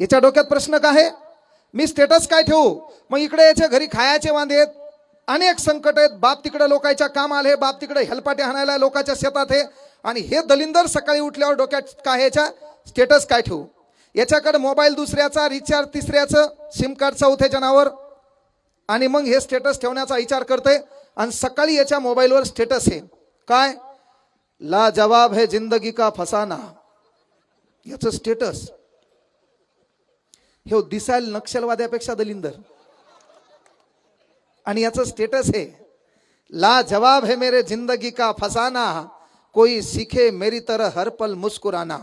याच्या डोक्यात प्रश्न काय आहे, मी स्टेटस काय ठेवू? मग इकडे याच्या घरी खायचे वांदे आहेत, अनेक संकट आहेत, बाप तिकडे लोकांच्या काम आले, बाप तिकडे हेलपाटे हाणायला लोकांच्या शेतात आहे, आणि हे दलिंदर सकाळी उठल्यावर डोक्यात काय याच्या स्टेटस काय ठेवू? याच्याकडे मोबाईल दुसऱ्याचा, रिचार्ज तिसऱ्याचं, सिम कार्ड चौथ्याच्या नावावर, आणि मग हे स्टेटस ठेवण्याचा विचार करते. आणि सकाळी याच्या मोबाईलवर स्टेटस आहे काय, ला जवाब है जिंदगी का फसाना, याचं स्टेटस. हे दिसायला नक्षलवाद्यापेक्षा दलिंदर, आणि याचं स्टेटस आहे ला जवाब है मेरे जिंदगी का फसाना, कोई सीखे मेरी तरह हर पल मुस्कुराना.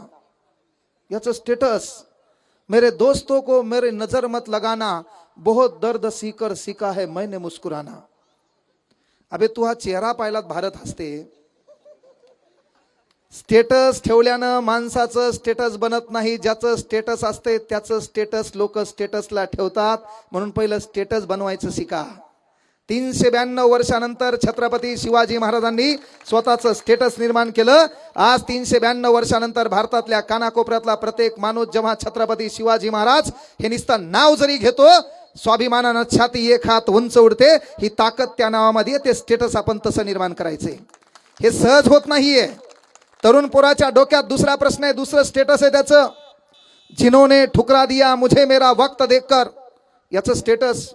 याचं स्टेटस, मेरे दोस्तों को मेरे नजर मत लगाना, बहुत दर्द सीकर सीखा है मैंने मुस्कुराना. अबे तू हा चेहरा पाहिलात भारत हसते. स्टेटस ठेवल्यानं माणसाचं स्टेटस बनत नाही, ज्याचं स्टेटस असते त्याचं स्टेटस लोक स्टेटसला ठेवतात. म्हणून पहिलं स्टेटस बनवायचं शिका. 392 वर्षानंतर छत्रपती शिवाजी महाराजांनी स्वतःचं स्टेटस निर्माण केलं. आज 392 वर्षानंतर भारतातल्या कानाकोपऱ्यातला प्रत्येक माणूस जेव्हा छत्रपती शिवाजी महाराज हे नुसतं नाव जरी घेतो, स्वाभिमानानं छाती एक हात उंच उडते. ही ताकद त्या नावामध्ये, ते स्टेटस आपण तसं निर्माण करायचे. हे सहज होत नाहीये. तरुण पोराच्या डोक्यात दुसरा प्रश्न आहे, दुसरं स्टेटस आहे त्याचं, जिन्होंने ठुकरा दिया मुझे मेरा वक्त देखकर, याचं स्टेटस.